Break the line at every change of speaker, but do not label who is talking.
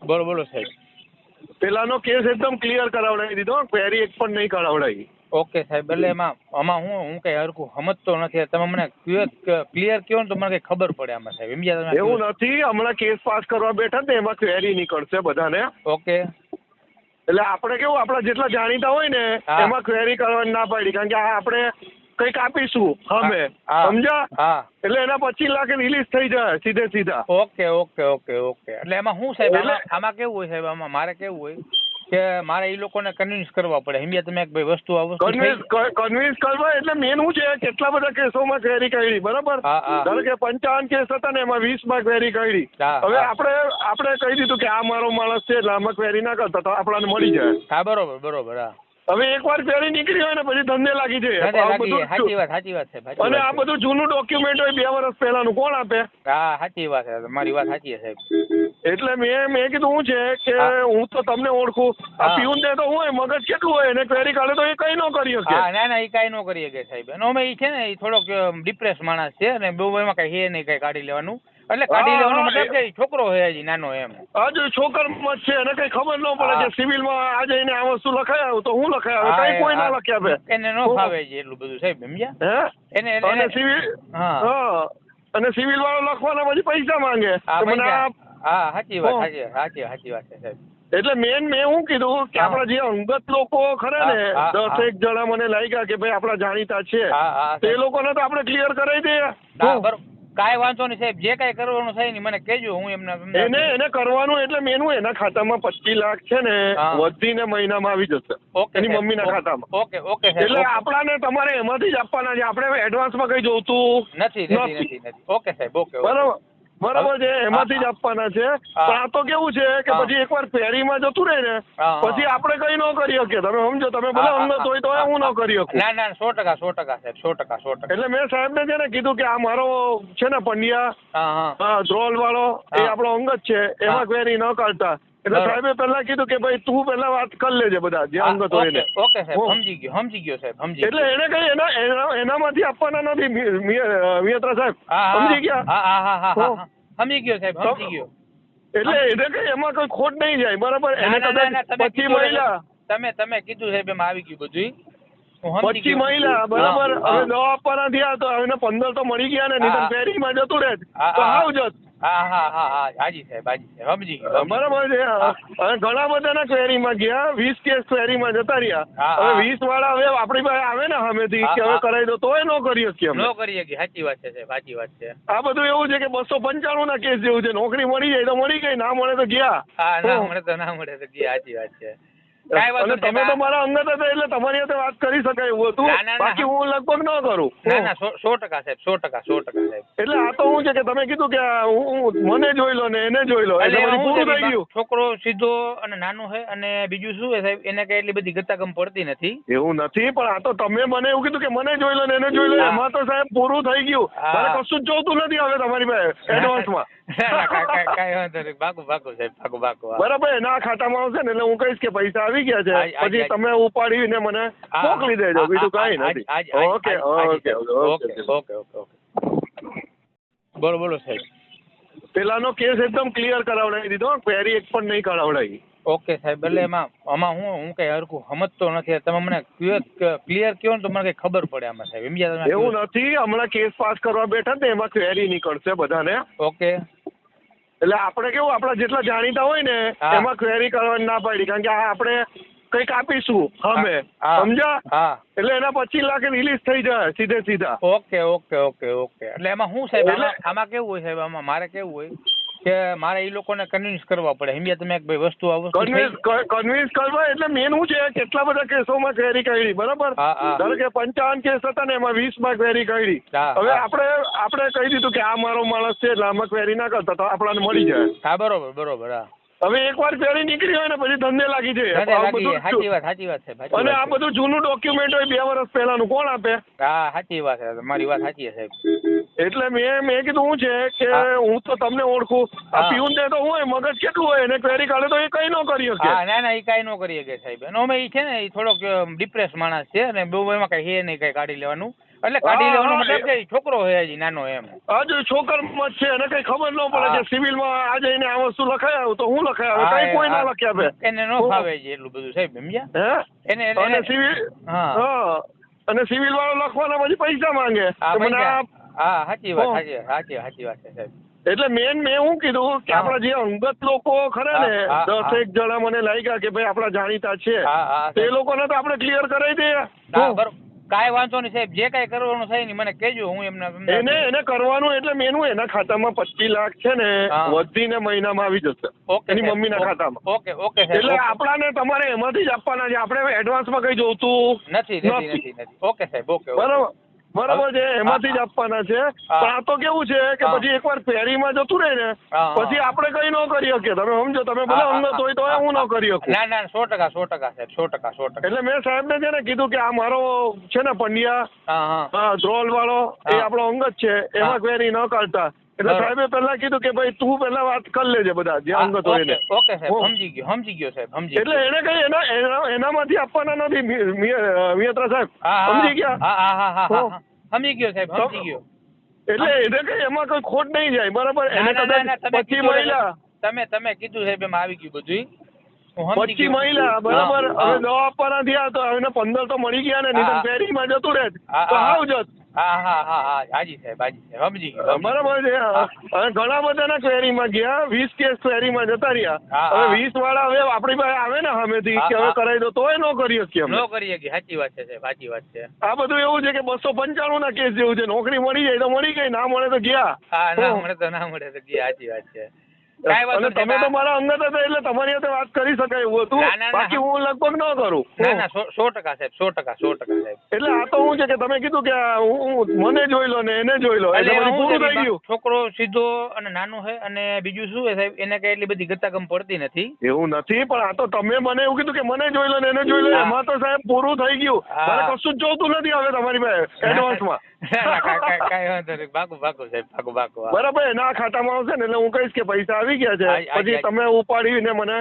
બોલો બોલો સાહેબ.
પેલાનો કેસ એકદમ ક્લિયર કરાવડાવી દીધો, ક્વેરી એક પણ નહીં કરાવડાવી.
ઓકે સાહેબ, એટલે આમાં હું કઈ હરખું સમજતો નથી. તમે મને ક્લિયર કહો ને તો મને કઈ ખબર પડે આમાં સાહેબ. સમજ્યા તમે?
એવું નથી, હમણાં કેસ પાસ કરવા બેઠા ને એમાં ક્વેરી નીકળશે બધાને.
ઓકે.
એટલે આપણે કેવું, આપણા જેટલા જાણીતા હોય ને એમાં ક્વેરી કરવાની ના પાડી, કારણ કે આપણે કંઈક આપીશું અમે, સમજ્યા? એટલે એના 25 લાખ રિલીઝ થઈ જાય સીધે સીધા.
Okay okay okay okay. એટલે એમાં શું સાહેબ, આમાં કેવું હોય સાહેબ, આમાં મારે કેવું હોય કે મારે એ લોકોને કન્વિન્સ કરવા પડે. સમજ્યા તમે? એક ભાઈ વસ્તુ
કન્વિન્સ કરવા એટલે મેન શું છે, કેટલા બધા કેસોમાં ક્વેરી કરી, બરાબર? ધારો કે 55 કેસ હતા ને એમાં 20 ક્વેરી કરી. હવે આપણે કહી દીધું કે આ મારો માણસ છે એટલે આમાં ક્વેરી ના કરતા તો આપણને મળી જાય.
હા બરોબર બરોબર. હા
હવે એકવાર ક્વેરી નીકળી હોય ને પછી ધંધે લાગી જાય.
સાચી વાત છે.
અને આ બધું જૂનું ડોક્યુમેન્ટ હોય 2 વર્ષ પહેલાનું, કોણ આપે?
હા સાચી વાત છે, મારી વાત સાચી છે સાહેબ.
એટલે મેં કીધું શું છે કે હું તો તમને ઓળખું, આ પીઉન દે તો હું મગજ કેટલું હોય એને ક્વેરી કાઢે તો એ કઈ ન કરી શકે.
ના એ કઈ ન કરી શકે સાહેબ. એનો અમે છે ને એ થોડોક ડિપ્રેસ માણસ છે અને બહુ એમાં કઈ હે નહીં કઈ કાઢી લેવાનું. એટલે કાઢી લેવાનો મતલબ કે છોકરો છે હજી નાનો એમ.
હજુ છોકરમાં છે એને કઈ ખબર ન પડે કે સિવિલમાં આ જઈને આ વસ્તુ લખાયા તો હું લખાયા, કઈ કોઈ ના લખ્યા બે.
એને ન ફાવે છે એટલું બધું સાહેબ. સમજ્યા?
એને સિવિલ અને સિવિલ વાળો લખવાના પછી પૈસા માંગે.
હા સાચી વાત છે સાહેબ.
એટલે મેં શું કીધું કે આપડા જે અંગત લોકો ખરા ને 10 જણા મને લાગ્યા કે ભાઈ આપડા જાણીતા છે, તે લોકોને તો આપણે ક્લિયર કરાવી દઈએ.
કાંઈ વાંધો નહીં સાહેબ, જે કાંઈ કરવાનું થાય ને મને કહેજો, હું
એને કરવાનું. એટલે મેનું એના ખાતામાં 25 લાખ છે ને વધીને મહિનામાં આવી જશે એની મમ્મીના ખાતામાં.
ઓકે
એટલે આપણાને તમારે એમાંથી જ આપવાના છે, આપણે એડવાન્સમાં કઈ જોતું
નથી. ઓકે સાહેબ. ઓકે
બરાબર છે, એમાંથી જ આપવાના છે. પણ આ તો કેવું છે કે પછી એકવાર ફેરીમાં જતું રહે ને પછી આપણે કઈ ન કરી શકીએ. તમે સમજો, તમે ભલે અંગત હોય તો હું ન કરી શકું.
ના 100% સાહેબ, 100%.
એટલે મેં સાહેબને છે ને કીધું કે આ મારો છે ને પંડ્યા ધ્રોલ વાળો એ આપણો અંગત છે, એમાં ક્વેરી ન કાઢતા. એટલે સાહેબે પહેલા કીધું કે ભાઈ તું પહેલા વાત કરી લેજે બધા જે અંગત હોય ને.
ઓકે સાહેબ, સમજી ગયો સાહેબ.
એટલે એને કઈ એનામાંથી આપવાના નથી મિયત્રા સાહેબ. સમજી ગયા?
સમજી ગયો સાહેબ, સમજી ગયો.
એટલે એને કઈ એમાં કોઈ ખોટ નહીં જાય, બરાબર? એને કદાચ 25 મહિલા
તમે કીધું સાહેબ એમાં આવી ગયું બધું.
25 મહિલા, બરાબર? હવે 10 આપવાના થયા તો હવે 15 તો મળી ગયા ને, નહીં ફેરીમાં જતું રહે તો હાવ જત.
હાજી સાહેબ, સમજી ગયો.
બરાબર છે. અને ઘણા બધાના ક્વેરીમાં ગયા, 20 કેસ ક્વેરીમાં જતા રહ્યા. હવે 20 વાળા હવે આપણી પાસે આવે ને સામેથી કે હવે કરાવી દો તોય ન કરી શકીએ.
સાચી વાત છે સાહેબ, સાચી વાત છે.
આ બધું એવું છે કે 295 ના કેસ જેવું છે. નોકરી મળી જાય તો મળી ગઈ, ના મળે તો ગયા.
ના મળે તો ગયા. સાચી વાત છે.
અને તમે તો મારા અંગત હતા એટલે તમારી સાથે વાત કરી શકાય એવું હતું, બાકી હું લગભગ ન કરું.
ના 100% સાહેબ, 100% સાહેબ.
એટલે આ તો શું છે કે તમે કીધું કે હું મને જોઈ લો ને એને જોઈ લો એટલે પૂરું થઈ ગયું.
છોકરો સીધો અને નાનો છે અને બીજું શું છે સાહેબ, એને કઈ એટલી બધી ગતાગમ પડતી નથી.
એવું નથી, પણ આ તો તમે મને એવું કીધું કે મને જોઈ લો ને એને જોઈ લો, એમાં તો સાહેબ પૂરું થઈ ગયું. મારે કશું જ જોતું નથી હવે તમારી પાસે એડવાન્સમાં.
કઈ વાંધો નહીં, બાકુ સાહેબ, બાકુ.
બરાબર, એના ખાતામાં આવશે ને એટલે હું કહીશ કે પૈસા આવી ગયા છે, પછી તમે ઉપાડીને મને મોકલી દેજો, બીજું કઈ નથી. ઓકે.
બોલો સાહેબ.
પેલાનો કેસ એકદમ ક્લિયર કરાવડાવી દીધો, ક્વેરી એક પણ નહીં કરાવડાવી.
ઓકે સાહેબ, એટલે આમાં હું કઈ હરખું સમજતો નથી. તમે મને ક્લિયર કહો ને તો મને કઈ ખબર પડે આમાં સાહેબ.
એવું નથી, હમણાં કેસ પાસ કરવા બેઠા ને એમાં ક્વેરી નીકળશે બધાને.
ઓકે.
એટલે આપણે કેવું, આપણા જેટલા જાણીતા હોય ને એમાં ક્વેરી કરવાની ના પાડી, કારણ કે આપણે કંઈક આપીશું અમે, સમજ્યા? એટલે એના 25 લાખ રિલીઝ થઈ જાય સીધે સીધા.
ઓકે. એટલે એમાં શું સાહેબ, આમાં કેવું હોય સાહેબ, આમાં મારે કેવું હોય કે મારે એ લોકોને કન્વિન્સ કરવા પડે. સમજ્યા તમે? એક ભાઈ વસ્તુ
કન્વિન્સ કરવા એટલે મેન શું છે, કેટલા બધા કેસોમાં ક્વેરી કરી, બરાબર? ધારો કે 55 કેસ હતા ને એમાં 20 ક્વેરી કરી. હવે આપણે કહી દીધું કે આ મારો માણસ છે એટલે આમાં ક્વેરી ના કરતા તો આપણને મળી જાય.
હા બરોબર.
હવે એકવાર ક્વેરી નીકળી હોય ને પછી ધંધે લાગી જાય.
સાચી વાત છે.
અને આ બધું જૂનું ડોક્યુમેન્ટ હોય 2 વર્ષ પહેલાનું, કોણ આપે?
સાચી વાત છે, મારી વાત સાચી છે સાહેબ.
એટલે મેં કીધું શું છે કે હું તો તમને ઓળખું, આ પીઉન દે તો હું મગજ કેટલું હોય એને ક્વેરી કાઢે તો એ કઈ ન કરી શકે.
ના એ કઈ ન કરી શકે સાહેબ. એનો અમે છે ને એ થોડોક ડિપ્રેસ માણસ છે અને બહુ એમાં કઈ હે નહીં કઈ કાઢી લેવાનું. એટલે કાઢી લેવાનો મતલબ કે છોકરો છે હજી નાનો એમ.
હજુ છોકરમાં જ છે એને કઈ ખબર ન પડે કે સિવિલમાં આ જઈને આ વસ્તુ લખાઈ આવું તો હું લખાઈ આવે કઈ કોઈ ના લખી આપે.
એને ન ફાવે છે એટલું બધું સાહેબ સમજ્યા.
હે અને સિવિલ હા અને સિવિલ વાળો લખવાના પછી પૈસા માંગે.
હા સાચી વાત છે સાહેબ.
એટલે મેં શું કીધું કે આપણા જે અંગત લોકો ખરા ને 10 એક જણા મને લાગ્યા કે ભાઈ આપણા જાણીતા છે તે લોકોને તો આપણે ક્લિયર કરાવી દઈએ.
કાંઈ વાંધો નહીં સાહેબ, જે કાંઈ કરવાનું થાય ને મને કહેજો, હું
એને કરવાનું એટલે મેનું એના ખાતામાં 25 લાખ છે ને વધીને મહિનામાં આવી જશે એની મમ્મીના ખાતામાં.
ઓકે
એટલે આપણાને તમારે એમાંથી જ આપવાના છે, આપણે એડવાન્સમાં કઈ જોતું
નથી. ઓકે સાહેબ ઓકે
બરાબર છે, એમાંથી જ આપવાના છે. પણ આ તો કેવું છે કે પછી એકવાર ફેરીમાં જતું રહે ને પછી આપણે કઈ ન કરી શકીએ. તમે સમજો, તમે ભલે અંગત હોય તો હું ન કરી શકું.
ના 100% સાહેબ 100%.
એટલે મેં સાહેબને છે ને કીધું કે આ મારો છે ને પંડ્યા ધ્રોલ વાળો એ આપણો અંગત છે, એમાં ક્વેરી ન કરતા. એટલે સાહેબે પેલા કીધું કે ભાઈ તું પેલા વાત કરી લેજે બધા જે અંગત હોય ને.
ઓકે સાહેબ સમજી ગયો સાહેબ.
એટલે એને કઈ એનામાંથી આપવાના નથી મિયત્રા સાહેબ, સમજી ગયા?
સમજી ગયો સાહેબ, સમજી ગયો.
એટલે એને કઈ એમાં કોઈ ખોટ નહીં જાય, બરાબર? એને કદાચ 25 મહિલા
તમે કીધું સાહેબ એમાં આવી ગયું બધું.
25 મહિલા બરાબર, હવે 10 આપવાના થયા તો હવે 15 તો મળી ગયા ને, નહીં તો ફેરીમાં જતું રહે તો હાવ જત.
હાજી સાહેબ સમજી ગયો.
બરાબર છે. હવે ઘણા બધાના ક્વેરીમાં ગયા, 20 કેસ ક્વેરીમાં જતા રહ્યા. હવે 20 વાળા હવે આપણી પાસે આવે ને સામેથી કે હવે કરાવી દો, તોય ન કરી શકીએ.
ન કરી શકીએ. સાચી વાત છે સાહેબ, સાચી વાત છે.
આ બધું એવું છે કે 295 ના કેસ જેવું છે. નોકરી મળી જાય તો મળી ગઈ, ના મળે તો ગયા.
ના મળે તો ગયા. સાચી વાત છે.
અને તમે તો મારા અંગત હતા એટલે તમારી સાથે વાત કરી શકાય એવું હતું, બાકી હું લગભગ ન કરું.
ના 100% સાહેબ, 100% સાહેબ.
એટલે આ તો શું છે કે તમે કીધું કે હું મને જોઈ લો ને એને જોઈ લો એટલે પૂરું થઈ ગયું.
છોકરો સીધો અને નાનો છે, અને બીજું શું છે સાહેબ, એને કઈ એટલી બધી ગતાગમ પડતી નથી.
એવું નથી, પણ આ તો તમે મને એવું કીધું કે મને જોઈ લો ને એને જોઈ લો, એમાં તો સાહેબ પૂરું થઈ ગયું. મારે કશું જ જોતું નથી હવે તમારી પાસે એડવાન્સમાં.
કઈ વાંધો નહીં, બાકુ સાહેબ, બાકુ.
બરાબર, એના ખાતામાં આવશે ને એટલે હું કહીશ કે પૈસા આવી ગયા છે, પછી તમે ઉપાડીને મને